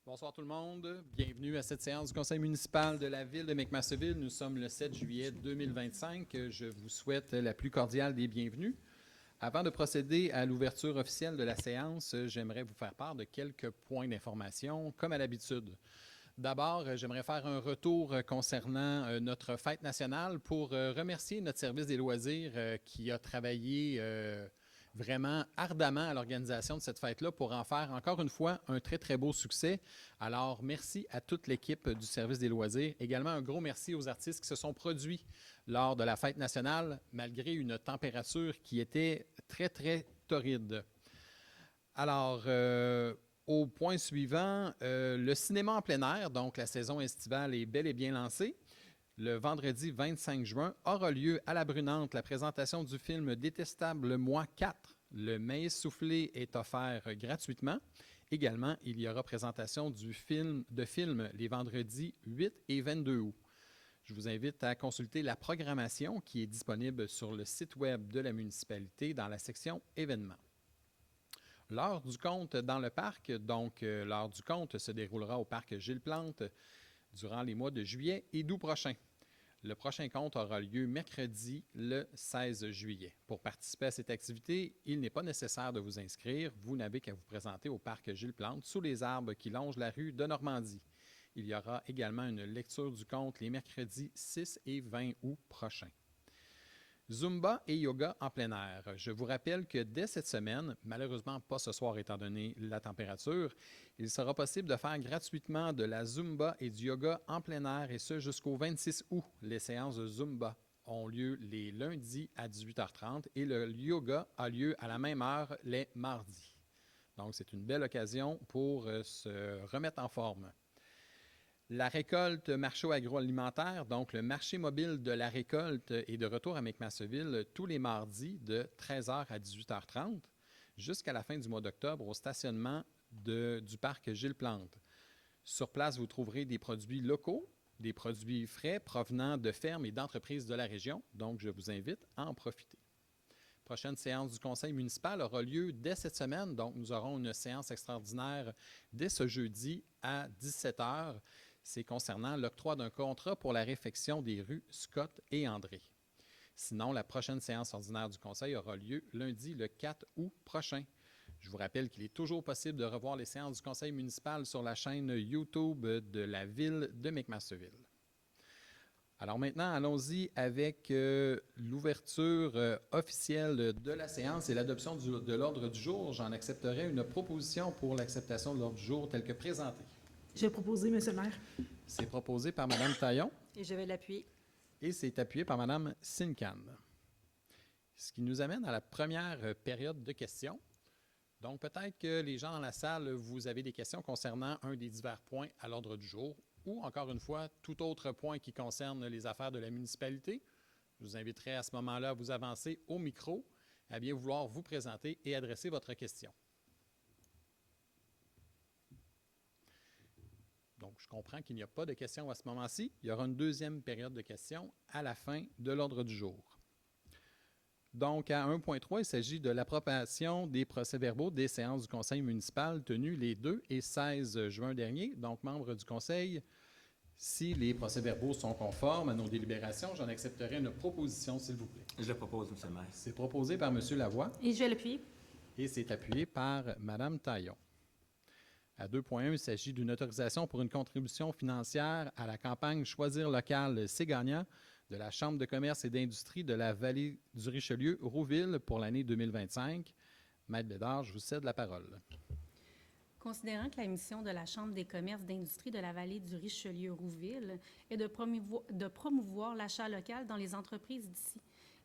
Bonsoir tout le monde. Bienvenue à cette séance du Conseil municipal de la Ville de McMasterville. Nous sommes le 7 juillet 2025. Je vous souhaite la plus cordiale des bienvenues. Avant de procéder à l'ouverture officielle de la séance, j'aimerais vous faire part de quelques points d'information, comme à l'habitude. D'abord, j'aimerais faire un retour concernant notre fête nationale pour remercier notre service des loisirs qui a travaillé vraiment ardemment à l'organisation de cette fête-là pour en faire encore une fois un très, très beau succès. Alors, merci à toute l'équipe du service des loisirs. Également, un gros merci aux artistes qui se sont produits lors de la fête nationale, malgré une température qui était très, très torride. Alors, au point suivant, le cinéma en plein air, donc la saison estivale est bel et bien lancée. Le vendredi 25 juin aura lieu à la Brunante la présentation du film Détestable Moi 4. Le maïs soufflé est offert gratuitement. Également, il y aura présentation de film les vendredis 8 et 22 août. Je vous invite à consulter la programmation qui est disponible sur le site web de la municipalité dans la section événements. L'heure du conte dans le parc, donc l'heure du conte se déroulera au parc Gilles Plante durant les mois de juillet et d'août prochain. Le prochain conte aura lieu mercredi le 16 juillet. Pour participer à cette activité, il n'est pas nécessaire de vous inscrire. Vous n'avez qu'à vous présenter au parc Gilles Plante sous les arbres qui longent la rue de Normandie. Il y aura également une lecture du conte les mercredis 6 et 20 août prochains. Zumba et yoga en plein air. Je vous rappelle que dès cette semaine, malheureusement pas ce soir étant donné la température, il sera possible de faire gratuitement de la Zumba et du yoga en plein air et ce jusqu'au 26 août. Les séances de Zumba ont lieu les lundis à 18h30 et le yoga a lieu à la même heure les mardis. Donc c'est une belle occasion pour se remettre en forme. La récolte marchand-agroalimentaire, donc le marché mobile de la récolte, est de retour à McMasterville tous les mardis de 13h à 18h30 jusqu'à la fin du mois d'octobre au stationnement du parc Gilles Plante. Sur place, vous trouverez des produits locaux, des produits frais provenant de fermes et d'entreprises de la région, donc je vous invite à en profiter. La prochaine séance du conseil municipal aura lieu dès cette semaine, donc nous aurons une séance extraordinaire dès ce jeudi à 17h. C'est concernant l'octroi d'un contrat pour la réfection des rues Scott et André. Sinon, la prochaine séance ordinaire du conseil aura lieu lundi le 4 août prochain. Je vous rappelle qu'il est toujours possible de revoir les séances du conseil municipal sur la chaîne YouTube de la ville de McMasterville. Alors maintenant, allons-y avec l'ouverture officielle de la séance et l'adoption de l'ordre du jour. J'en accepterai une proposition pour l'acceptation de l'ordre du jour tel que présenté. Je vais proposer, M. le maire. C'est proposé par Mme Taillon. Et je vais l'appuyer. Et c'est appuyé par Mme Sincan. Ce qui nous amène à la première période de questions. Donc, peut-être que les gens dans la salle, vous avez des questions concernant un des divers points à l'ordre du jour ou, encore une fois, tout autre point qui concerne les affaires de la municipalité. Je vous inviterai à ce moment-là à vous avancer au micro, à bien vouloir vous présenter et adresser votre question. Donc, je comprends qu'il n'y a pas de questions à ce moment-ci. Il y aura une deuxième période de questions à la fin de l'ordre du jour. Donc, à 1.3, il s'agit de l'approbation des procès-verbaux des séances du conseil municipal tenues les 2 et 16 juin dernier. Donc, membres du conseil, si les procès-verbaux sont conformes à nos délibérations, j'en accepterai une proposition, s'il vous plaît. Je le propose, M. le maire. C'est proposé par M. Lavoie. Et je vais l'appuyer. Et c'est appuyé par Mme Taillon. À 2.1, il s'agit d'une autorisation pour une contribution financière à la campagne Choisir local, c'est gagnant de la Chambre de commerce et d'industrie de la vallée du Richelieu-Rouville pour l'année 2025. Maître Bédard, je vous cède la parole. Considérant que la mission de la Chambre des commerces d'industrie de la vallée du Richelieu-Rouville est de promouvoir l'achat local dans les entreprises d'ici,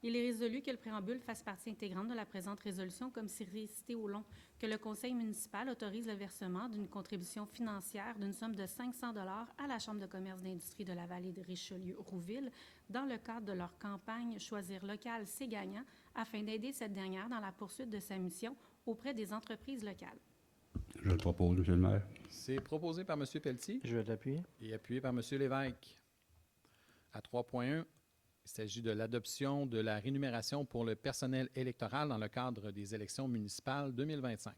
il est résolu que le préambule fasse partie intégrante de la présente résolution, comme cité au long, que le conseil municipal autorise le versement d'une contribution financière d'une somme de 500 $ à la Chambre de commerce d'industrie de la vallée de Richelieu-Rouville dans le cadre de leur campagne Choisir local, c'est gagnant, afin d'aider cette dernière dans la poursuite de sa mission auprès des entreprises locales. Je le propose, M. le maire. C'est proposé par M. Pelletier Je vais l'appuyer. et appuyé par M. Lévesque. À 3.1, il s'agit de l'adoption de la rémunération pour le personnel électoral dans le cadre des élections municipales 2025.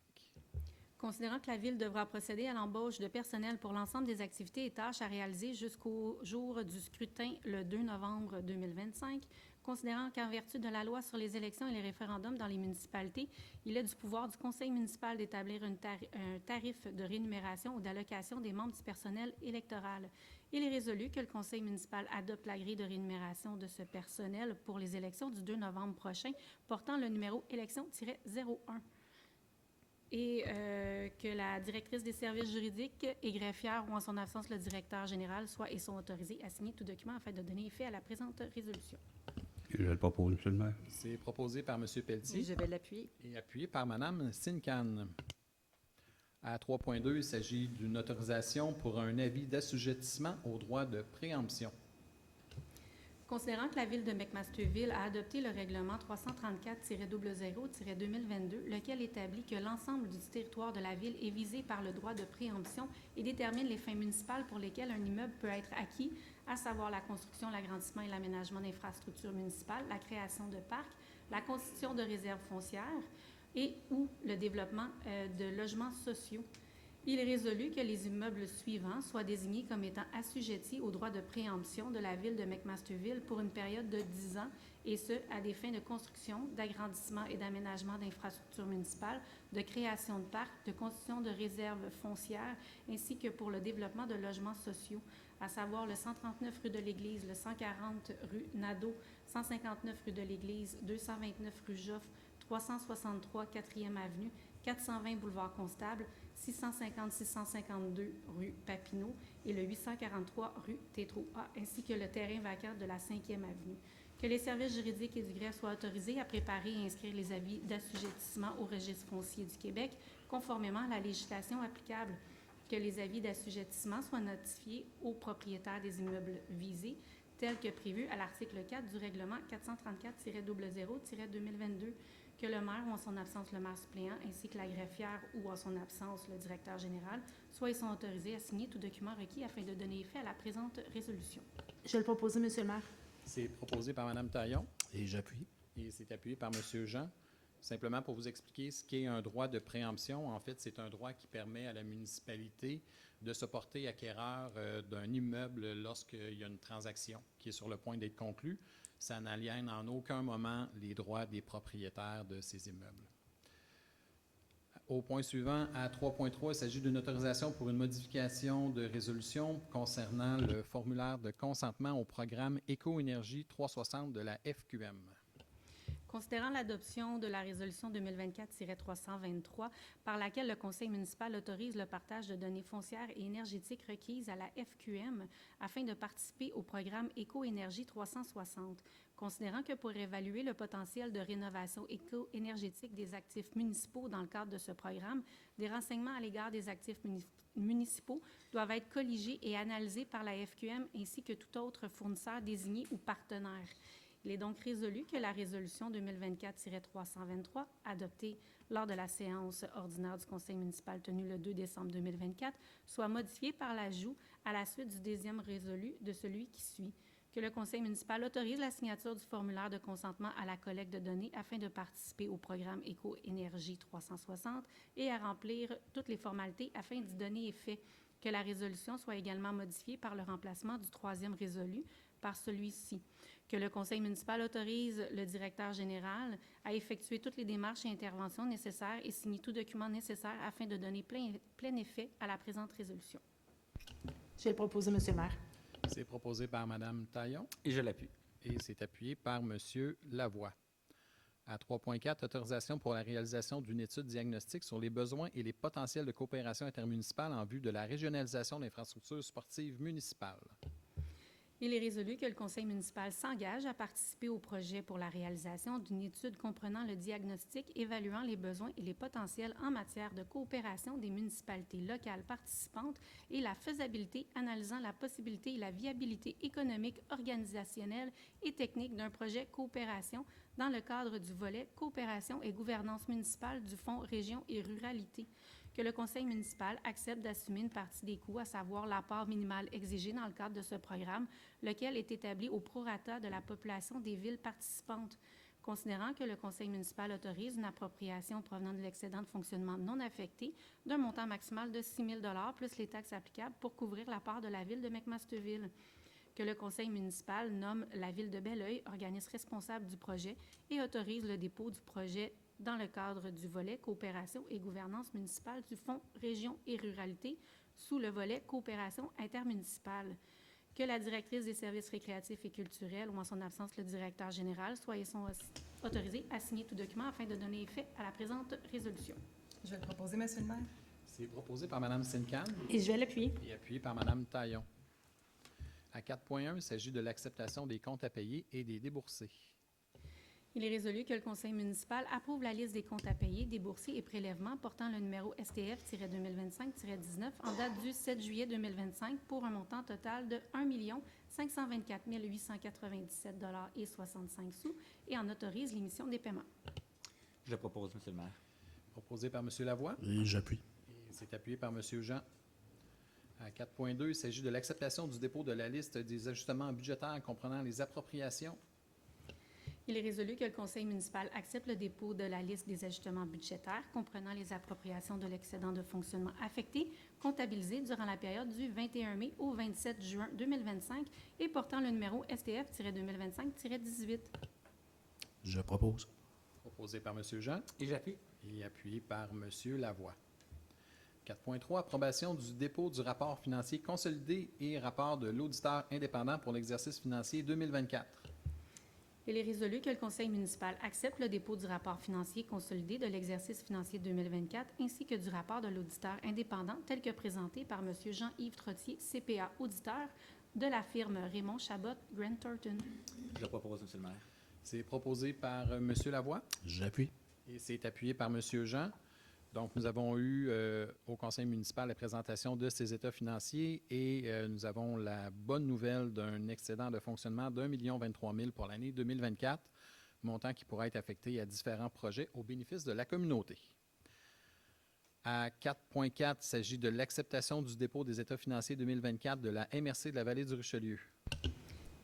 Considérant que la Ville devra procéder à l'embauche de personnel pour l'ensemble des activités et tâches à réaliser jusqu'au jour du scrutin le 2 novembre 2025, considérant qu'en vertu de la loi sur les élections et les référendums dans les municipalités, il est du pouvoir du Conseil municipal d'établir un tarif de rémunération ou d'allocation des membres du personnel électoral. Il est résolu que le Conseil municipal adopte la grille de rémunération de ce personnel pour les élections du 2 novembre prochain, portant le numéro élection-01. Et que la directrice des services juridiques et greffière ou en son absence le directeur général soient et sont autorisés à signer tout document afin de donner effet à la présente résolution. Je le propose, M. le maire. C'est proposé par M. Pelletier. Et je vais l'appuyer. Et appuyé par Mme Sincan. À 3.2, il s'agit d'une autorisation pour un avis d'assujettissement au droit de préemption. Considérant que la Ville de McMasterville a adopté le règlement 334-00-2022, lequel établit que l'ensemble du territoire de la Ville est visé par le droit de préemption et détermine les fins municipales pour lesquelles un immeuble peut être acquis, à savoir la construction, l'agrandissement et l'aménagement d'infrastructures municipales, la création de parcs, la constitution de réserves foncières et ou le développement de logements sociaux. Il est résolu que les immeubles suivants soient désignés comme étant assujettis au droit de préemption de la Ville de McMasterville pour une période de 10 ans, et ce, à des fins de construction, d'agrandissement et d'aménagement d'infrastructures municipales, de création de parcs, de constitution de réserves foncières, ainsi que pour le développement de logements sociaux, à savoir le 139 rue de l'Église, le 140 rue Nadeau, 159 rue de l'Église, 229 rue Joffre, 363 4e avenue, 420 boulevard Constable, 650-652 rue Papineau et le 843 rue Tétro-A, ainsi que le terrain vacant de la 5e avenue. Que les services juridiques et du greffe soient autorisés à préparer et inscrire les avis d'assujettissement au registre foncier du Québec, conformément à la législation applicable. Que les avis d'assujettissement soient notifiés aux propriétaires des immeubles visés, tel que prévu à l'article 4 du règlement 434-00-2022. Que le maire ou en son absence le maire suppléant, ainsi que la greffière ou en son absence le directeur général, soient et sont autorisés à signer tout document requis afin de donner effet à la présente résolution. Je vais le proposer, Monsieur le maire. C'est proposé par Mme Taillon Et j'appuie. et c'est appuyé par M. Jean. Simplement pour vous expliquer ce qu'est un droit de préemption, en fait, c'est un droit qui permet à la municipalité de se porter acquéreur d'un immeuble lorsqu'il y a une transaction qui est sur le point d'être conclue. Ça n'aliène en aucun moment les droits des propriétaires de ces immeubles. Au point suivant, à 3.3, il s'agit d'une autorisation pour une modification de résolution concernant le formulaire de consentement au programme Éco-Énergie 360 de la FQM. Considérant l'adoption de la résolution 2024-323, par laquelle le Conseil municipal autorise le partage de données foncières et énergétiques requises à la FQM afin de participer au programme Éco-Énergie 360, considérant que pour évaluer le potentiel de rénovation éco-énergétique des actifs municipaux dans le cadre de ce programme, des renseignements à l'égard des actifs municipaux doivent être colligés et analysés par la FQM ainsi que tout autre fournisseur désigné ou partenaire. Il est donc résolu que la résolution 2024-323, adoptée lors de la séance ordinaire du Conseil municipal tenue le 2 décembre 2024, soit modifiée par l'ajout, à la suite du deuxième résolu, de celui qui suit. Que le Conseil municipal autorise la signature du formulaire de consentement à la collecte de données afin de participer au programme Éco-Énergie 360 et à remplir toutes les formalités afin d'y donner effet. Que la résolution soit également modifiée par le remplacement du troisième résolu par celui-ci. Que le Conseil municipal autorise le directeur général à effectuer toutes les démarches et interventions nécessaires et signer tout document nécessaire afin de donner plein effet à la présente résolution. Je vais le proposer, Monsieur le maire. C'est proposé par Mme Taillon Et je l'appuie. et c'est appuyé par M. Lavoie. À 3.4, autorisation pour la réalisation d'une étude diagnostique sur les besoins et les potentiels de coopération intermunicipale en vue de la régionalisation d'infrastructures sportives municipales. Il est résolu que le Conseil municipal s'engage à participer au projet pour la réalisation d'une étude comprenant le diagnostic évaluant les besoins et les potentiels en matière de coopération des municipalités locales participantes et la faisabilité analysant la possibilité et la viabilité économique, organisationnelle et technique d'un projet coopération dans le cadre du volet coopération et gouvernance municipale du Fonds Région et Ruralité. Que le Conseil municipal accepte d'assumer une partie des coûts, à savoir l'apport minimal exigé dans le cadre de ce programme, lequel est établi au prorata de la population des villes participantes. Considérant que le conseil municipal autorise une appropriation provenant de l'excédent de fonctionnement non affecté d'un montant maximal de 6 000 plus les taxes applicables pour couvrir la part de la ville de McMasterville, que le conseil municipal nomme la ville de Belleuil organisme responsable du projet et autorise le dépôt du projet dans le cadre du volet coopération et gouvernance municipale du Fonds Région et Ruralité sous le volet coopération intermunicipale, que la directrice des services récréatifs et culturels ou en son absence le directeur général soient et sont autorisés à signer tout document afin de donner effet à la présente résolution. Je vais le proposer, Monsieur le maire. C'est proposé par Mme Sincan Et je vais l'appuyer. et appuyé par Mme Taillon. À 4.1, il s'agit de l'acceptation des comptes à payer et des déboursés. Il est résolu que le conseil municipal approuve la liste des comptes à payer, déboursés et prélèvements portant le numéro STF-2025-19 en date du 7 juillet 2025 pour un montant total de 1 524 897 $ et 65 sous et en autorise l'émission des paiements. Je le propose, Monsieur le maire. Proposé par M. Lavoie Et j'appuie. et c'est appuyé par M. Jean. À 4.2, il s'agit de l'acceptation du dépôt de la liste des ajustements budgétaires comprenant les appropriations. Il est résolu que le conseil municipal accepte le dépôt de la liste des ajustements budgétaires comprenant les appropriations de l'excédent de fonctionnement affecté, comptabilisé durant la période du 21 mai au 27 juin 2025 et portant le numéro STF-2025-18. Je propose. Proposé par M. Jean Et j'appuie. et appuyé par M. Lavoie. 4.3, approbation du dépôt du rapport financier consolidé et rapport de l'auditeur indépendant pour l'exercice financier 2024. Il est résolu que le conseil municipal accepte le dépôt du rapport financier consolidé de l'exercice financier 2024 ainsi que du rapport de l'auditeur indépendant tel que présenté par M. Jean-Yves Trottier, CPA auditeur de la firme Raymond Chabot Grant Thornton. Je le propose, Monsieur le maire. C'est proposé par M. Lavoie J'appuie. et c'est appuyé par M. Jean. Donc, nous avons eu au conseil municipal la présentation de ces états financiers et nous avons la bonne nouvelle d'un excédent de fonctionnement d'1 023 000 pour l'année 2024, montant qui pourra être affecté à différents projets au bénéfice de la communauté. À 4.4, il s'agit de l'acceptation du dépôt des états financiers 2024 de la MRC de la Vallée du Richelieu.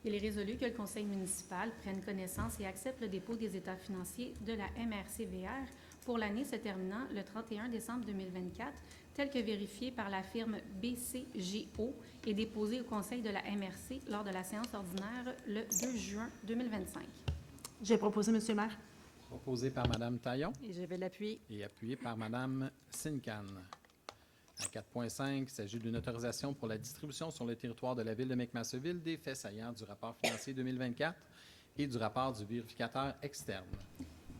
Il est résolu que le conseil municipal prenne connaissance et accepte le dépôt des états financiers de la MRC-VR pour l'année se terminant le 31 décembre 2024, tel que vérifié par la firme BCGO et déposé au conseil de la MRC lors de la séance ordinaire le 2 juin 2025. Je vais proposer, Monsieur le maire. Proposé par Mme Taillon Et je vais l'appuyer. et appuyé par Mme Sincan. À 4.5, il s'agit d'une autorisation pour la distribution sur le territoire de la ville de McMasterville des faits saillants du rapport financier 2024 et du rapport du vérificateur externe.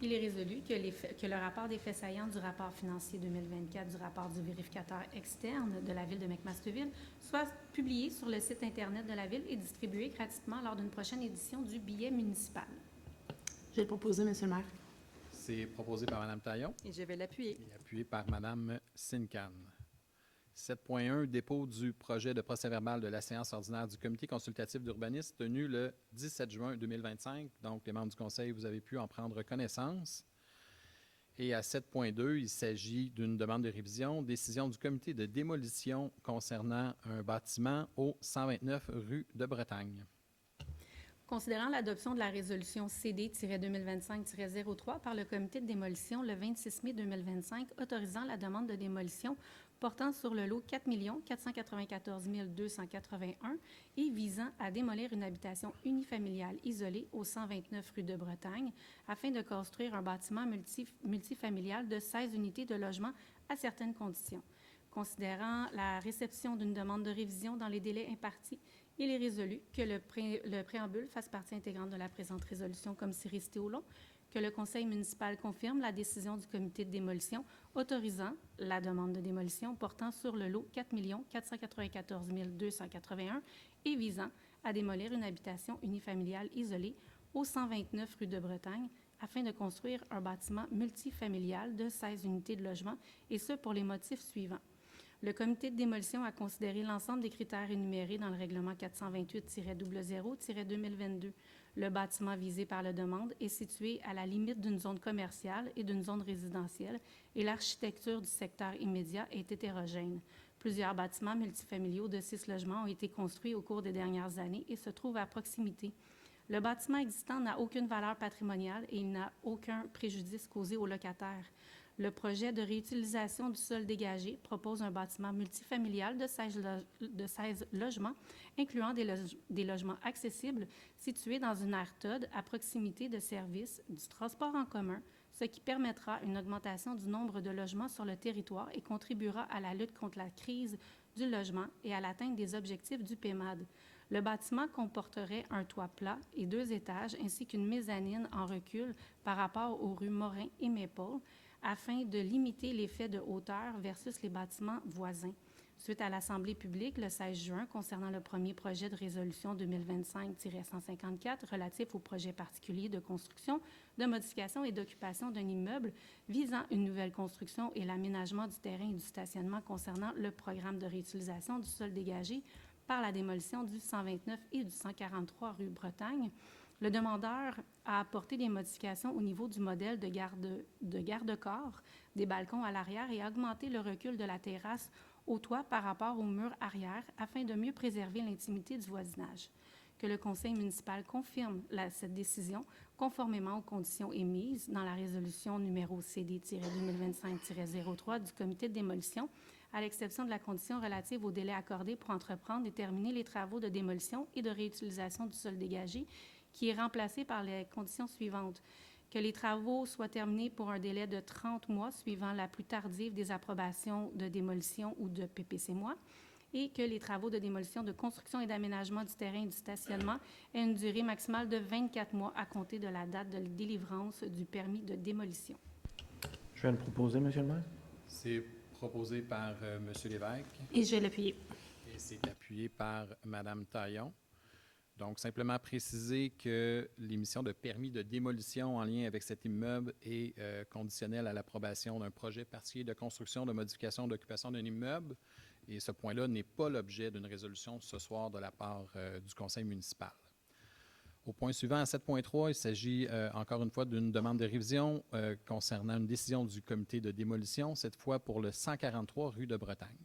Il est résolu que le rapport des faits saillants du rapport financier 2024 du rapport du vérificateur externe de la ville de McMasterville soit publié sur le site Internet de la ville et distribué gratuitement lors d'une prochaine édition du billet municipal. Je vais le proposer, Monsieur le maire. C'est proposé par Mme Taillon Et je vais l'appuyer. et appuyé par Mme Sincan. 7.1, dépôt du projet de procès-verbal de la séance ordinaire du comité consultatif d'urbanisme tenue le 17 juin 2025. Donc, les membres du conseil, vous avez pu en prendre connaissance. Et à 7.2, il s'agit d'une demande de révision, décision du comité de démolition concernant un bâtiment au 129 rue de Bretagne. Considérant l'adoption de la résolution CD-2025-03 par le comité de démolition le 26 mai 2025 autorisant la demande de démolition portant sur le lot 4 494 281 et visant à démolir une habitation unifamiliale isolée au 129 rue de Bretagne afin de construire un bâtiment multifamilial de 16 unités de logement à certaines conditions. Considérant la réception d'une demande de révision dans les délais impartis, il est résolu que le préambule fasse partie intégrante de la présente résolution comme si resté au long, que le conseil municipal confirme la décision du comité de démolition autorisant la demande de démolition portant sur le lot 4 494 281 et visant à démolir une habitation unifamiliale isolée au 129 rue de Bretagne afin de construire un bâtiment multifamilial de 16 unités de logement, et ce pour les motifs suivants. Le comité de démolition a considéré l'ensemble des critères énumérés dans le règlement 428-00-2022. Le bâtiment visé par la demande est situé à la limite d'une zone commerciale et d'une zone résidentielle et l'architecture du secteur immédiat est hétérogène. Plusieurs bâtiments multifamiliaux de 6 logements ont été construits au cours des dernières années et se trouvent à proximité. Le bâtiment existant n'a aucune valeur patrimoniale et il n'a aucun préjudice causé aux locataires. Le projet de réutilisation du sol dégagé propose un bâtiment multifamilial de 16 logements, incluant des logements accessibles situés dans une aire TOD à proximité de services du transport en commun, ce qui permettra une augmentation du nombre de logements sur le territoire et contribuera à la lutte contre la crise du logement et à l'atteinte des objectifs du PEMAD. Le bâtiment comporterait un toit plat et 2 étages ainsi qu'une mezzanine en recul par rapport aux rues Morin et Maple, afin de limiter l'effet de hauteur versus les bâtiments voisins. Suite à l'Assemblée publique le 16 juin concernant le premier projet de résolution 2025-154 relatif au projet particulier de construction, de modification et d'occupation d'un immeuble visant une nouvelle construction et l'aménagement du terrain et du stationnement concernant le programme de réutilisation du sol dégagé par la démolition du 129 et du 143 rue Bretagne, le demandeur a apporté des modifications au niveau du modèle de garde-corps des balcons à l'arrière et a augmenté le recul de la terrasse au toit par rapport au mur arrière afin de mieux préserver l'intimité du voisinage. Que le conseil municipal confirme cette décision conformément aux conditions émises dans la résolution numéro CD-2025-03 du comité de démolition, à l'exception de la condition relative au délai accordé pour entreprendre et terminer les travaux de démolition et de réutilisation du sol dégagé, qui est remplacé par les conditions suivantes. Que les travaux soient terminés pour un délai de 30 mois suivant la plus tardive des approbations de démolition ou de PPC-moi, et que les travaux de démolition, de construction et d'aménagement du terrain et du stationnement aient une durée maximale de 24 mois à compter de la date de délivrance du permis de démolition. Je viens de proposer, Monsieur le maire. C'est proposé par M. Lévesque Et je vais l'appuyer. et c'est appuyé par Mme Taillon. Donc, simplement préciser que l'émission de permis de démolition en lien avec cet immeuble est conditionnelle à l'approbation d'un projet particulier de construction, de modification, d'occupation d'un immeuble. Et ce point-là n'est pas l'objet d'une résolution ce soir de la part du conseil municipal. Au point suivant, à 7.3, il s'agit encore une fois d'une demande de révision concernant une décision du comité de démolition, cette fois pour le 143 rue de Bretagne.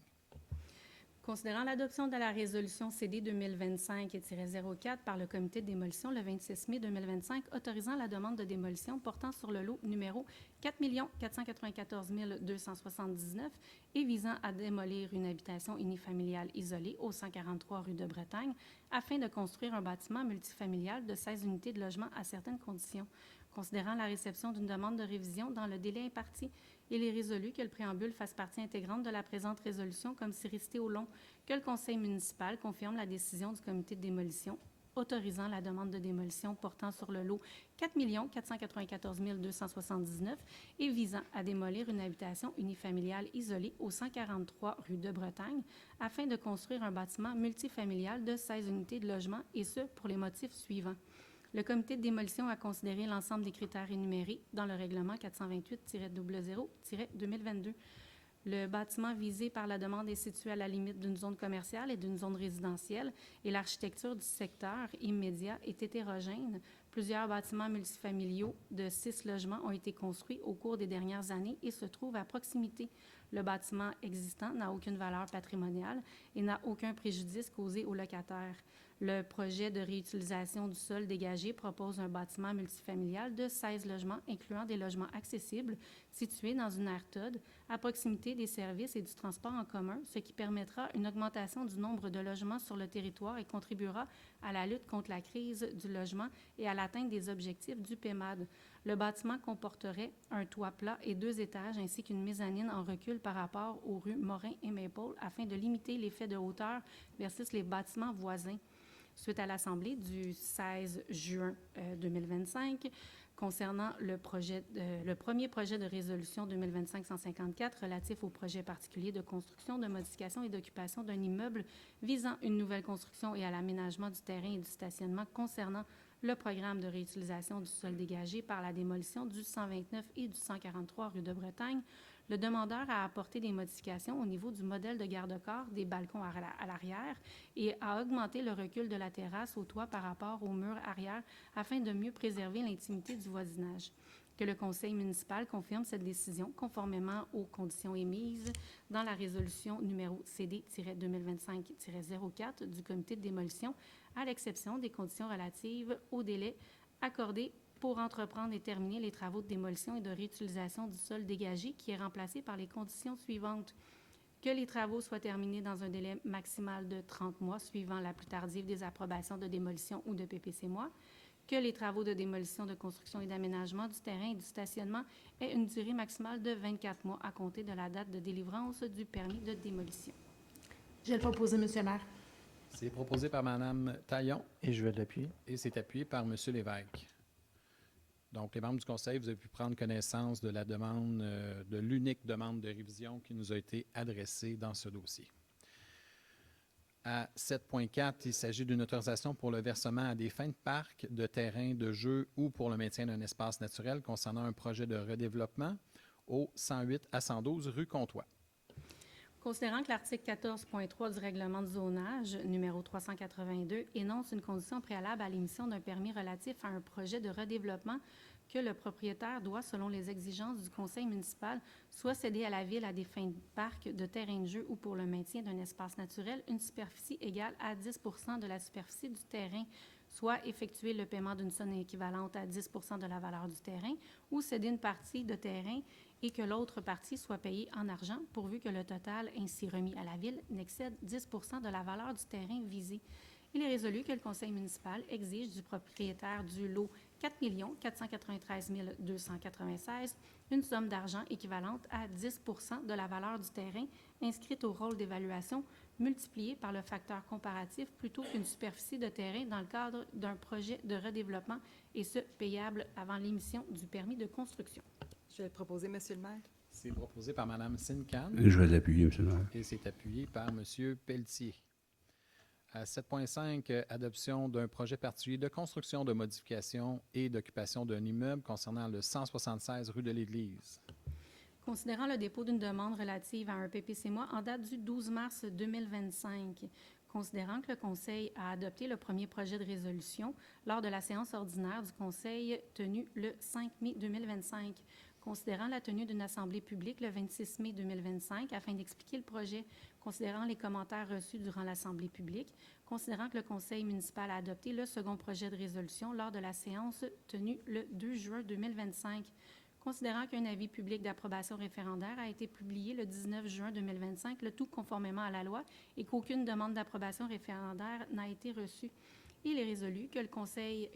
Considérant l'adoption de la résolution CD 2025-04 par le comité de démolition le 26 mai 2025 autorisant la demande de démolition portant sur le lot numéro 4 494 279 et visant à démolir une habitation unifamiliale isolée au 143 rue de Bretagne afin de construire un bâtiment multifamilial de 16 unités de logement à certaines conditions. Considérant la réception d'une demande de révision dans le délai imparti, il est résolu que le préambule fasse partie intégrante de la présente résolution comme si resté au long, que le conseil municipal confirme la décision du comité de démolition autorisant la demande de démolition portant sur le lot 4 494 279 et visant à démolir une habitation unifamiliale isolée au 143 rue de Bretagne afin de construire un bâtiment multifamilial de 16 unités de logement et ce pour les motifs suivants. Le comité de démolition a considéré l'ensemble des critères énumérés dans le règlement 428-00-2022. Le bâtiment visé par la demande est situé à la limite d'une zone commerciale et d'une zone résidentielle et l'architecture du secteur immédiat est hétérogène. Plusieurs bâtiments multifamiliaux de 6 logements ont été construits au cours des dernières années et se trouvent à proximité. Le bâtiment existant n'a aucune valeur patrimoniale et n'a aucun préjudice causé aux locataires. Le projet de réutilisation du sol dégagé propose un bâtiment multifamilial de 16 logements, incluant des logements accessibles, situés dans une aire TOD, à proximité des services et du transport en commun, ce qui permettra une augmentation du nombre de logements sur le territoire et contribuera à la lutte contre la crise du logement et à l'atteinte des objectifs du PEMAD. Le bâtiment comporterait un toit plat et 2 étages, ainsi qu'une mezzanine en recul par rapport aux rues Morin et Maple, afin de limiter l'effet de hauteur versus les bâtiments voisins. Suite à l'Assemblée du 16 juin 2025, concernant le premier projet de résolution 2025-154 relatif au projet particulier de construction, de modification et d'occupation d'un immeuble visant une nouvelle construction et à l'aménagement du terrain et du stationnement concernant le programme de réutilisation du sol dégagé par la démolition du 129 et du 143 rue de Bretagne, le demandeur a apporté des modifications au niveau du modèle de garde-corps des balcons à l'arrière et a augmenté le recul de la terrasse au toit par rapport au mur arrière afin de mieux préserver l'intimité du voisinage. que le conseil municipal confirme cette décision conformément aux conditions émises dans la résolution numéro CD-2025-04 du comité de démolition, à l'exception des conditions relatives au délai accordé pour entreprendre et terminer les travaux de démolition et de réutilisation du sol dégagé, qui est remplacé par les conditions suivantes. Que les travaux soient terminés dans un délai maximal de 30 mois suivant la plus tardive des approbations de démolition ou de PPC-moi. Que les travaux de démolition, de construction et d'aménagement du terrain et du stationnement aient une durée maximale de 24 mois à compter de la date de délivrance du permis de démolition. Je vais le proposer, Monsieur le maire. C'est proposé par Mme Taillon Et je vais l'appuyer. et c'est appuyé par M. Lévesque. Donc, les membres du conseil, vous avez pu prendre connaissance de la demande, de l'unique demande de révision qui nous a été adressée dans ce dossier. À 7.4, il s'agit d'une autorisation pour le versement à des fins de parc, de terrain de jeu ou pour le maintien d'un espace naturel concernant un projet de redéveloppement au 108 à 112 rue Comtois. Considérant que l'article 14.3 du règlement de zonage, numéro 382, énonce une condition préalable à l'émission d'un permis relatif à un projet de redéveloppement que le propriétaire doit, selon les exigences du conseil municipal, soit céder à la ville à des fins de parc, de terrain de jeu ou pour le maintien d'un espace naturel une superficie égale à 10 de la superficie du terrain, soit effectuer le paiement d'une somme équivalente à 10 de la valeur du terrain ou céder une partie de terrain et que l'autre partie soit payée en argent pourvu que le total ainsi remis à la ville n'excède 10 de la valeur du terrain visé. Il est résolu que le conseil municipal exige du propriétaire du lot 4 493 296 une somme d'argent équivalente à 10 de la valeur du terrain inscrite au rôle d'évaluation multipliée par le facteur comparatif plutôt qu'une superficie de terrain dans le cadre d'un projet de redéveloppement et ce, payable avant l'émission du permis de construction. Je vais le proposer, Monsieur le maire. C'est proposé par Mme Sincan Je vais l'appuyer, M. le maire. et c'est appuyé par M. Pelletier. À 7.5, adoption d'un projet particulier de construction, de modification et d'occupation d'un immeuble concernant le 176 rue de l'Église. Considérant le dépôt d'une demande relative à un PPC-moi en date du 12 mars 2025, considérant que le Conseil a adopté le premier projet de résolution lors de la séance ordinaire du Conseil tenue le 5 mai 2025, considérant la tenue d'une assemblée publique le 26 mai 2025 afin d'expliquer le projet, considérant les commentaires reçus durant l'assemblée publique, considérant que le Conseil municipal a adopté le second projet de résolution lors de la séance tenue le 2 juin 2025, considérant qu'un avis public d'approbation référendaire a été publié le 19 juin 2025, le tout conformément à la loi, et qu'aucune demande d'approbation référendaire n'a été reçue. Il est résolu que le Conseil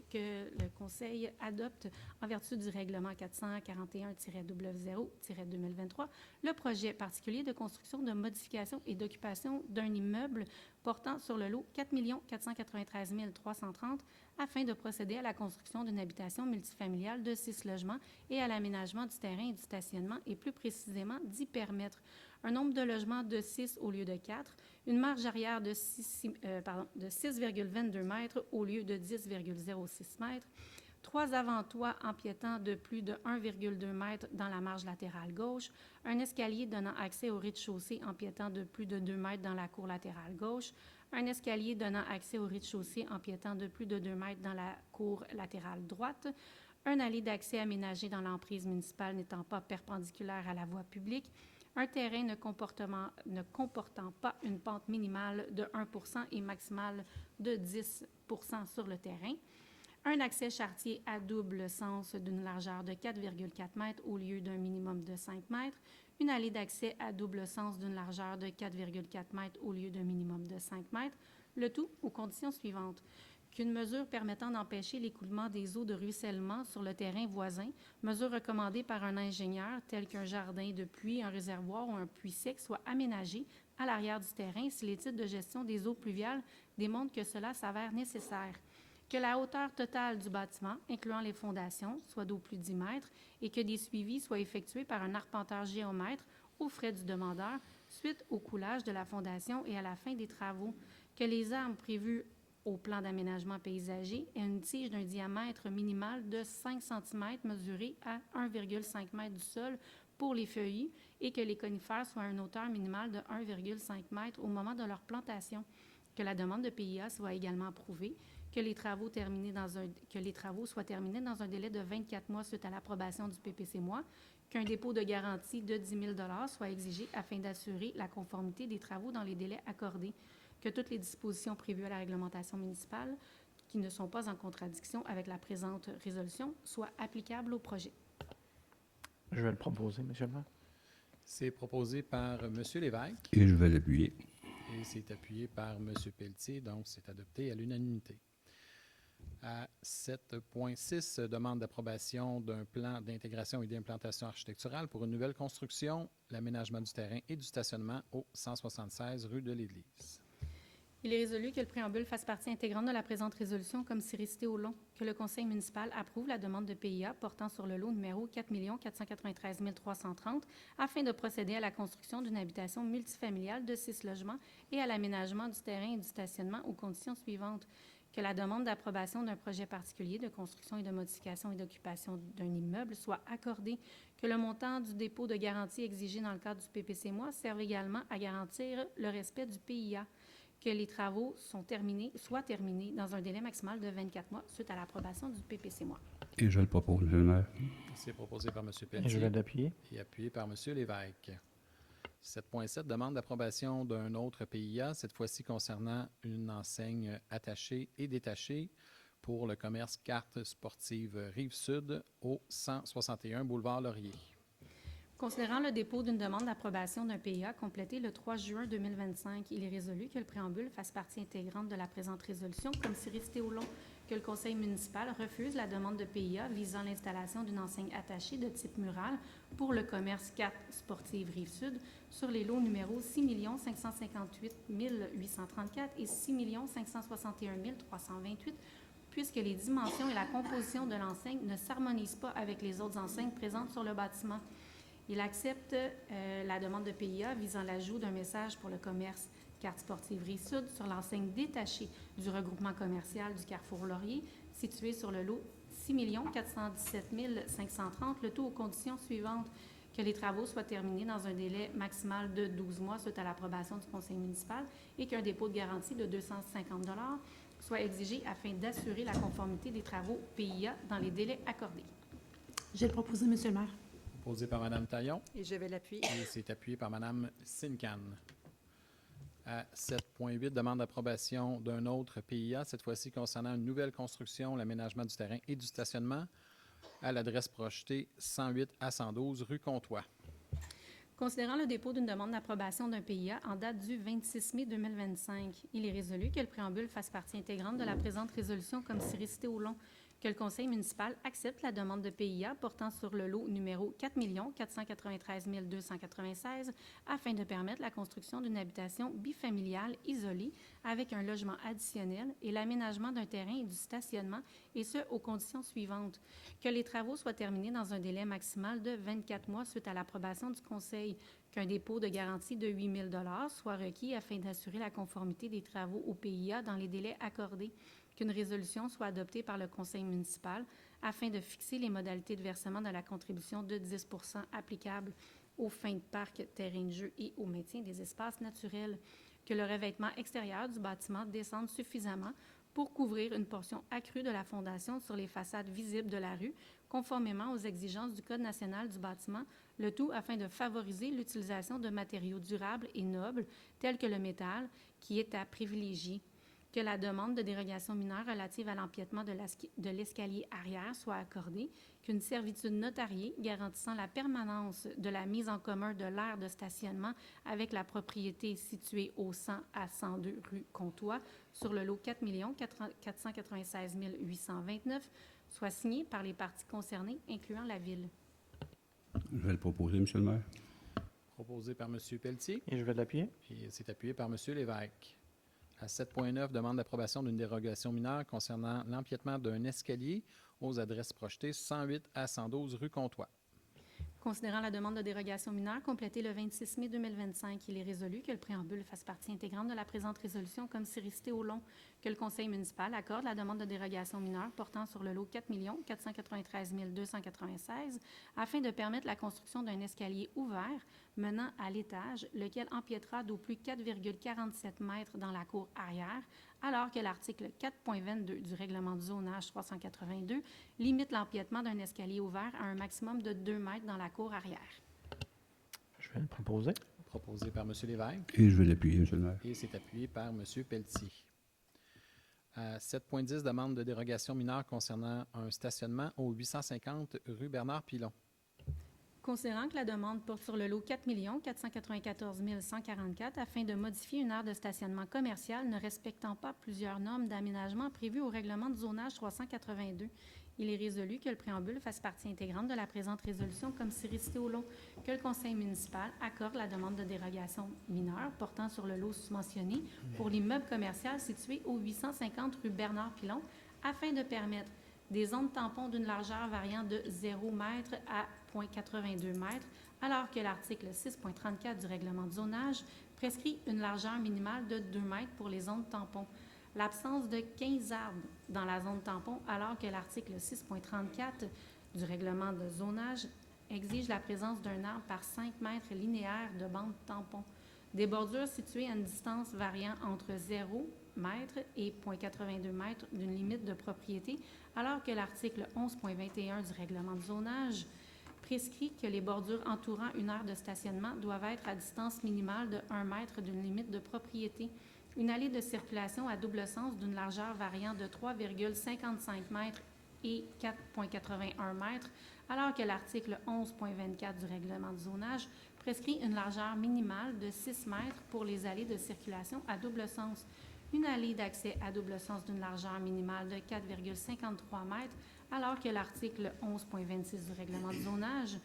adopte, en vertu du règlement 441-W0-2023, le projet particulier de construction, de modification et d'occupation d'un immeuble portant sur le lot 4 493 330 afin de procéder à la construction d'une habitation multifamiliale de 6 logements et à l'aménagement du terrain et du stationnement et plus précisément d'y permettre un nombre de logements de 6 au lieu de 4, une marge arrière de 6,22 mètres au lieu de 10,06 mètres, 3 avant-toits empiétant de plus de 1,2 mètres dans la marge latérale gauche, un escalier donnant accès au rez-de-chaussée empiétant de plus de 2 mètres dans la cour latérale gauche, un escalier donnant accès au rez-de-chaussée empiétant de plus de 2 mètres dans la cour latérale droite, un allée d'accès aménagé dans l'emprise municipale n'étant pas perpendiculaire à la voie publique, un terrain ne comportant pas une pente minimale de 1 et maximale de 10 sur le terrain, un accès charretier à double sens d'une largeur de 4,4 mètres au lieu d'un minimum de 5 mètres, une allée d'accès à double sens d'une largeur de 4,4 mètres au lieu d'un minimum de 5 mètres, le tout aux conditions suivantes. Qu'une mesure permettant d'empêcher l'écoulement des eaux de ruissellement sur le terrain voisin, mesure recommandée par un ingénieur tel qu'un jardin de pluie, un réservoir ou un puits sec, soit aménagée à l'arrière du terrain si les titres de gestion des eaux pluviales démontrent que cela s'avère nécessaire. Que la hauteur totale du bâtiment, incluant les fondations, soit d'au plus 10 mètres et que des suivis soient effectués par un arpenteur géomètre aux frais du demandeur suite au coulage de la fondation et à la fin des travaux. Que les arbres prévus au plan d'aménagement paysager aient une tige d'un diamètre minimal de 5 cm mesuré à 1,5 m du sol pour les feuillus et que les conifères soient à une hauteur minimale de 1,5 m au moment de leur plantation. que la demande de PIA soit également approuvée, que les travaux soient terminés dans un délai de 24 mois suite à l'approbation du PPC-MOI, qu'un dépôt de garantie de 10 000 soit exigé afin d'assurer la conformité des travaux dans les délais accordés, que toutes les dispositions prévues à la réglementation municipale qui ne sont pas en contradiction avec la présente résolution soient applicables au projet. Je vais le proposer, Monsieur le maire. C'est proposé par M. Lévesque Et je vais l'appuyer. et c'est appuyé par M. Pelletier, donc c'est adopté à l'unanimité. À 7.6, demande d'approbation d'un plan d'intégration et d'implantation architecturale pour une nouvelle construction, l'aménagement du terrain et du stationnement au 176 rue de l'Église. Il est résolu que le préambule fasse partie intégrante de la présente résolution comme si récité au long, que le conseil municipal approuve la demande de PIA portant sur le lot numéro 4 493 330 afin de procéder à la construction d'une habitation multifamiliale de 6 logements et à l'aménagement du terrain et du stationnement aux conditions suivantes. Que la demande d'approbation d'un projet particulier de construction et de modification et d'occupation d'un immeuble soit accordée, que le montant du dépôt de garantie exigé dans le cadre du PPC-MOI serve également à garantir le respect du PIA, que les travaux soient terminés dans un délai maximal de 24 mois suite à l'approbation du PPC-MOI. Et je le propose, Monsieur le maire. C'est proposé par M. Et je Pelletier vais l'appuyer. et appuyé par M. Lévesque. 7.7, demande d'approbation d'un autre PIA, cette fois-ci concernant une enseigne attachée et détachée pour le commerce Carte sportive Rive-Sud au 161 boulevard Laurier. Considérant le dépôt d'une demande d'approbation d'un PIA complété le 3 juin 2025, il est résolu que le préambule fasse partie intégrante de la présente résolution comme si récité au long, que le conseil municipal refuse la demande de PIA visant l'installation d'une enseigne attachée de type mural pour le commerce Carte sportive Rive-Sud sur les lots numéros 6 558 834 et 6 561 328 puisque les dimensions et la composition de l'enseigne ne s'harmonisent pas avec les autres enseignes présentes sur le bâtiment. Il accepte la demande de PIA visant l'ajout d'un message pour le commerce Carte sportive Rive-Sud sur l'enseigne détachée du regroupement commercial du Carrefour Laurier, situé sur le lot 6 417 530, le tout aux conditions suivantes, que les travaux soient terminés dans un délai maximal de 12 mois suite à l'approbation du conseil municipal et qu'un dépôt de garantie de 250 soit exigé afin d'assurer la conformité des travaux PIA dans les délais accordés. Je vais le proposer, Monsieur le maire. Proposé par Mme Taillon Et je vais l'appuyer. et c'est appuyé par Mme Sincan. À 7.8, demande d'approbation d'un autre PIA, cette fois-ci concernant une nouvelle construction, l'aménagement du terrain et du stationnement à l'adresse projetée 108 à 112 rue Comtois. Considérant le dépôt d'une demande d'approbation d'un PIA en date du 26 mai 2025, il est résolu que le préambule fasse partie intégrante de la présente résolution comme si récité au long, que le conseil municipal accepte la demande de PIA portant sur le lot numéro 4 493 296 afin de permettre la construction d'une habitation bifamiliale isolée avec un logement additionnel et l'aménagement d'un terrain et du stationnement, et ce, aux conditions suivantes. Que les travaux soient terminés dans un délai maximal de 24 mois suite à l'approbation du conseil, qu'un dépôt de garantie de 8 000 soit requis afin d'assurer la conformité des travaux au PIA dans les délais accordés, qu'une résolution soit adoptée par le conseil municipal afin de fixer les modalités de versement de la contribution de 10 % applicable aux fins de parc, terrain de jeu et au maintien des espaces naturels, que le revêtement extérieur du bâtiment descende suffisamment pour couvrir une portion accrue de la fondation sur les façades visibles de la rue, conformément aux exigences du Code national du bâtiment, le tout afin de favoriser l'utilisation de matériaux durables et nobles, tels que le métal, qui est à privilégier. Que la demande de dérogation mineure relative à l'empiètement de l'escalier arrière soit accordée, qu'une servitude notariée garantissant la permanence de la mise en commun de l'aire de stationnement avec la propriété située au 100 à 102 rue Comtois sur le lot 4 496 829 soit signée par les parties concernées, incluant la Ville. Je vais le proposer, Monsieur le maire. Proposé par M. Pelletier Et je vais l'appuyer. et c'est appuyé par M. Lévesque. À 7.9, demande d'approbation d'une dérogation mineure concernant l'empiètement d'un escalier aux adresses projetées 108 à 112 rue Comtois. Considérant la demande de dérogation mineure complétée le 26 mai 2025, il est résolu que le préambule fasse partie intégrante de la présente résolution comme si récité au long, que le conseil municipal accorde la demande de dérogation mineure portant sur le lot 4 493 296 afin de permettre la construction d'un escalier ouvert menant à l'étage, lequel empiétera d'au plus 4,47 mètres dans la cour arrière, alors que l'article 4.22 du règlement du zonage 382 limite l'empiètement d'un escalier ouvert à un maximum de 2 mètres dans la cour arrière. Je vais le proposer. Proposé par M. Lévesque Et je vais l'appuyer, Monsieur le maire. et c'est appuyé par M. Pelletier. À 7.10, demande de dérogation mineure concernant un stationnement au 850 rue Bernard-Pilon. Considérant que la demande porte sur le lot 4 494 144 afin de modifier une aire de stationnement commercial ne respectant pas plusieurs normes d'aménagement prévues au règlement de zonage 382, il est résolu que le préambule fasse partie intégrante de la présente résolution comme si récité au long, que le conseil municipal accorde la demande de dérogation mineure portant sur le lot mentionné pour l'immeuble commercial situé au 850 rue Bernard-Pilon afin de permettre des zones tampons d'une largeur variant de 0 m à 0,82 m, alors que l'article 6.34 du règlement de zonage prescrit une largeur minimale de 2 m pour les zones tampons. L'absence de 15 arbres dans la zone tampon, alors que l'article 6.34 du règlement de zonage exige la présence d'un arbre par 5 mètres linéaires de bande tampon. Des bordures situées à une distance variant entre 0 m et 0,82 m d'une limite de propriété, alors que l'article 11.21 du règlement de zonage prescrit que les bordures entourant une aire de stationnement doivent être à distance minimale de 1 mètre d'une limite de propriété. Une allée de circulation à double sens d'une largeur variant de 3,55 m et 4,81 m, alors que l'article 11.24 du règlement de zonage prescrit une largeur minimale de 6 m pour les allées de circulation à double sens. Une allée d'accès à double sens d'une largeur minimale de 4,53 m, alors que l'article 11.26 du règlement de zonage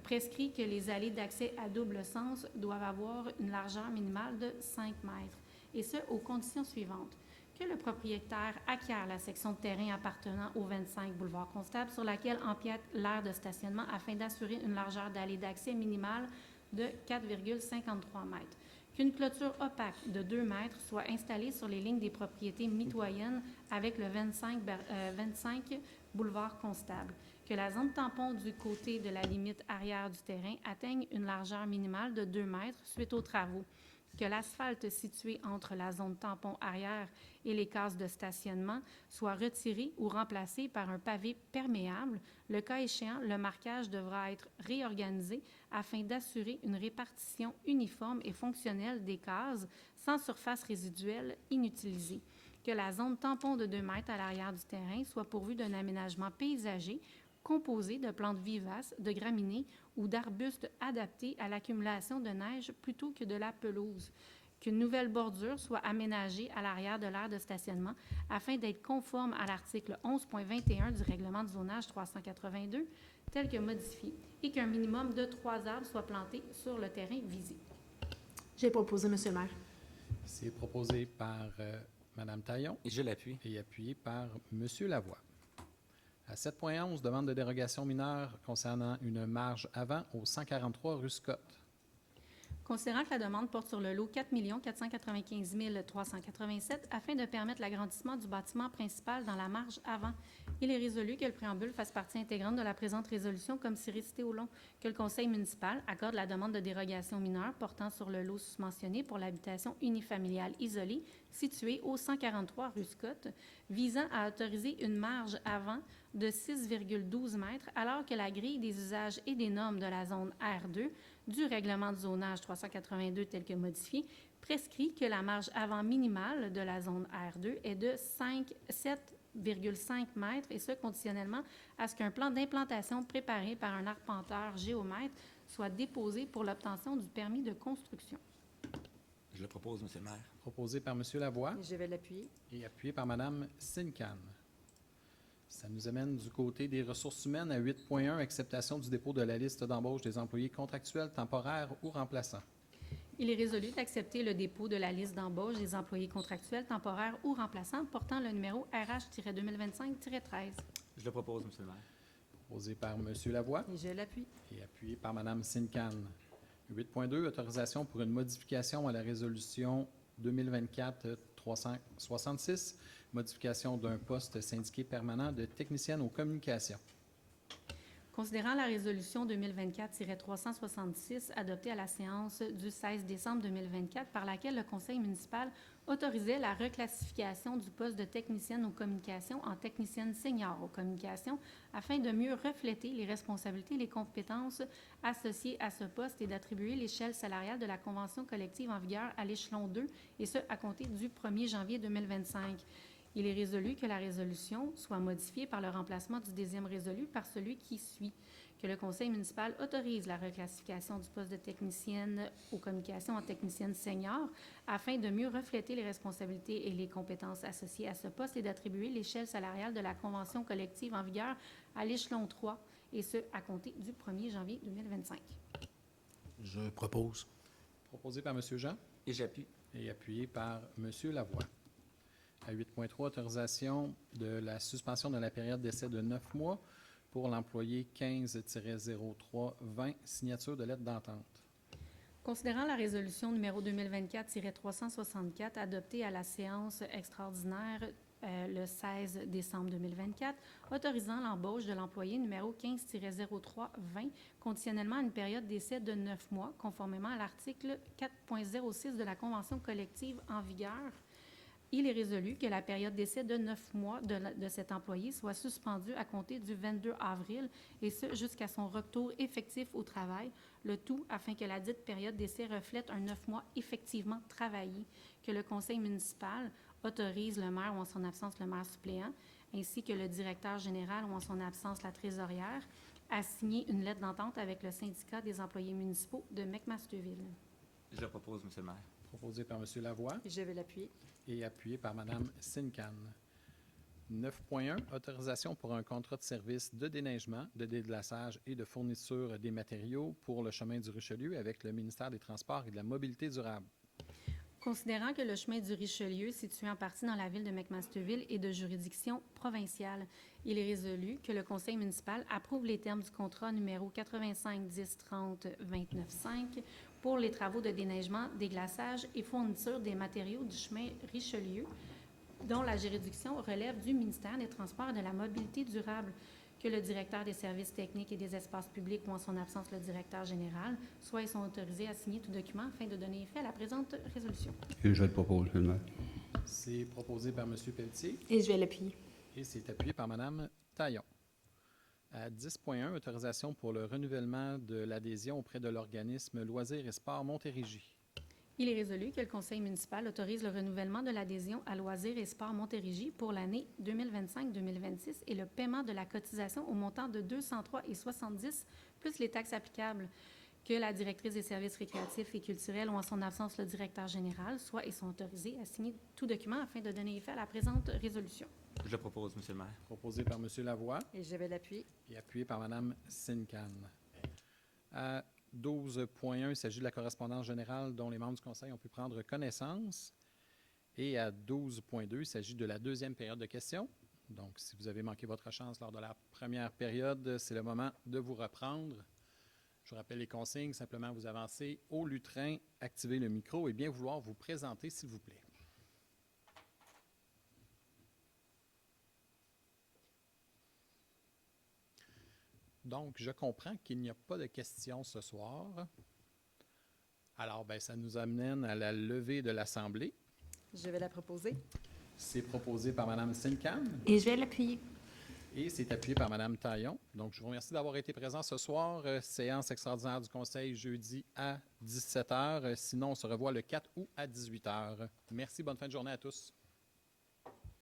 prescrit que les allées d'accès à double sens doivent avoir une largeur minimale de 5 mètres, et ce, aux conditions suivantes. Que le propriétaire acquiert la section de terrain appartenant au 25 boulevard Constable sur laquelle empiète l'aire de stationnement afin d'assurer une largeur d'allée d'accès minimale de 4,53 mètres. Qu'une clôture opaque de 2 mètres soit installée sur les lignes des propriétés mitoyennes avec le 25 boulevard Constable. Que la zone tampon du côté de la limite arrière du terrain atteigne une largeur minimale de 2 mètres suite aux travaux. Que l'asphalte situé entre la zone tampon arrière et les cases de stationnement soit retiré ou remplacé par un pavé perméable. Le cas échéant, le marquage devra être réorganisé afin d'assurer une répartition uniforme et fonctionnelle des cases sans surface résiduelle inutilisée. Que la zone tampon de 2 mètres à l'arrière du terrain soit pourvue d'un aménagement paysager composé de plantes vivaces, de graminées ou d'arbustes adaptés à l'accumulation de neige plutôt que de la pelouse. Qu'une nouvelle bordure soit aménagée à l'arrière de l'aire de stationnement afin d'être conforme à l'article 11.21 du règlement de zonage 382 tel que modifié et qu'un minimum de 3 arbres soient plantés sur le terrain visé. J'ai proposé, Monsieur le maire. C'est proposé par Mme Taillon Et je l'appuie. et appuyé par M. Lavoie. À 7.11, demande de dérogation mineure concernant une marge avant au 143 rue Scott. Considérant que la demande porte sur le lot 4 495 387 afin de permettre l'agrandissement du bâtiment principal dans la marge avant, il est résolu que le préambule fasse partie intégrante de la présente résolution comme si récité au long, que le conseil municipal accorde la demande de dérogation mineure portant sur le lot susmentionné pour l'habitation unifamiliale isolée située au 143 rue Scott, visant à autoriser une marge avant de 6,12 mètres alors que la grille des usages et des normes de la zone R2 du règlement de zonage 382 tel que modifié prescrit que la marge avant minimale de la zone R2 est de 7,5 mètres et ce conditionnellement à ce qu'un plan d'implantation préparé par un arpenteur géomètre soit déposé pour l'obtention du permis de construction. Je le propose, Monsieur le maire. Proposé par M. Lavoie Et je vais l'appuyer. et appuyé par Mme Sincan. Ça nous amène du côté des ressources humaines à 8.1, acceptation du dépôt de la liste d'embauche des employés contractuels, temporaires ou remplaçants. Il est résolu d'accepter le dépôt de la liste d'embauche des employés contractuels, temporaires ou remplaçants portant le numéro RH-2025-13. Je le propose, Monsieur le maire. Proposé par M. Lavoie Et je l'appuie. et appuyé par Mme Sincan. 8.2, autorisation pour une modification à la résolution 2024-366, modification d'un poste syndiqué permanent de technicienne aux communications. Considérant la résolution 2024-366 adoptée à la séance du 16 décembre 2024 par laquelle le conseil municipal autorisait la reclassification du poste de technicienne aux communications en technicienne senior aux communications afin de mieux refléter les responsabilités et les compétences associées à ce poste et d'attribuer l'échelle salariale de la convention collective en vigueur à l'échelon 2 et ce à compter du 1er janvier 2025. Il est résolu que la résolution soit modifiée par le remplacement du deuxième résolu par celui qui suit. Que le conseil municipal autorise la reclassification du poste de technicienne aux communications en technicienne senior afin de mieux refléter les responsabilités et les compétences associées à ce poste et d'attribuer l'échelle salariale de la convention collective en vigueur à l'échelon 3 et ce à compter du 1er janvier 2025. Je propose. Proposé par M. Jean Et j'appuie. et appuyé par M. Lavoie. À 8.3, autorisation de la suspension de la période d'essai de 9 mois pour l'employé 15-03-20, signature de lettre d'entente. Considérant la résolution numéro 2024-364 adoptée à la séance extraordinaire le 16 décembre 2024, autorisant l'embauche de l'employé numéro 15-03-20 conditionnellement à une période d'essai de 9 mois, conformément à l'article 4.06 de la Convention collective en vigueur, il est résolu que la période d'essai de 9 mois de cet employé soit suspendue à compter du 22 avril, et ce jusqu'à son retour effectif au travail, le tout afin que la dite période d'essai reflète un 9 mois effectivement travaillé, que le conseil municipal autorise le maire ou en son absence le maire suppléant, ainsi que le directeur général ou en son absence la trésorière, à signer une lettre d'entente avec le syndicat des employés municipaux de McMasterville. Je le propose, Monsieur le maire. Proposé par M. Lavoie Je vais l'appuyer. et appuyé par Mme Sincan. 9.1, autorisation pour un contrat de service de déneigement, de déglaçage et de fourniture des matériaux pour le chemin du Richelieu avec le ministère des Transports et de la Mobilité durable. Considérant que le chemin du Richelieu, situé en partie dans la ville de McMasterville, est de juridiction provinciale, il est résolu que le conseil municipal approuve les termes du contrat numéro 85 10 30 29 5 pour les travaux de déneigement, déglaçage et fourniture des matériaux du chemin Richelieu, dont la juridiction relève du ministère des Transports et de la Mobilité durable, que le directeur des services techniques et des espaces publics ou en son absence le directeur général soit et sont autorisés à signer tout document afin de donner effet à la présente résolution. Et je le propose, Monsieur le maire. C'est proposé par M. Pelletier Et je vais l'appuyer. et c'est appuyé par Mme Taillon. À 10.1, autorisation pour le renouvellement de l'adhésion auprès de l'organisme Loisirs et Sports Montérégie. Il est résolu que le conseil municipal autorise le renouvellement de l'adhésion à Loisirs et Sports Montérégie pour l'année 2025-2026 et le paiement de la cotisation au montant de 203,70 plus les taxes applicables, que la directrice des services récréatifs et culturels ou en son absence le directeur général soient et sont autorisés à signer tout document afin de donner effet à la présente résolution. Je le propose, Monsieur le maire. Proposé par M. Lavoie Et je vais l'appuyer. et appuyé par Mme Sincan. À 12.1, il s'agit de la correspondance générale dont les membres du Conseil ont pu prendre connaissance. Et à 12.2, il s'agit de la deuxième période de questions. Donc, si vous avez manqué votre chance lors de la première période, c'est le moment de vous reprendre. Je vous rappelle les consignes. Simplement, vous avancez au lutrin, activez le micro et bien vouloir vous présenter, s'il vous plaît. Donc, je comprends qu'il n'y a pas de questions ce soir. Alors, ça nous amène à la levée de l'Assemblée. Je vais la proposer. C'est proposé par Mme Sincan Et je vais l'appuyer. et c'est appuyé par Mme Taillon. Donc, je vous remercie d'avoir été présent ce soir. Séance extraordinaire du Conseil jeudi à 17h. Sinon, on se revoit le 4 août à 18h. Merci, bonne fin de journée à tous.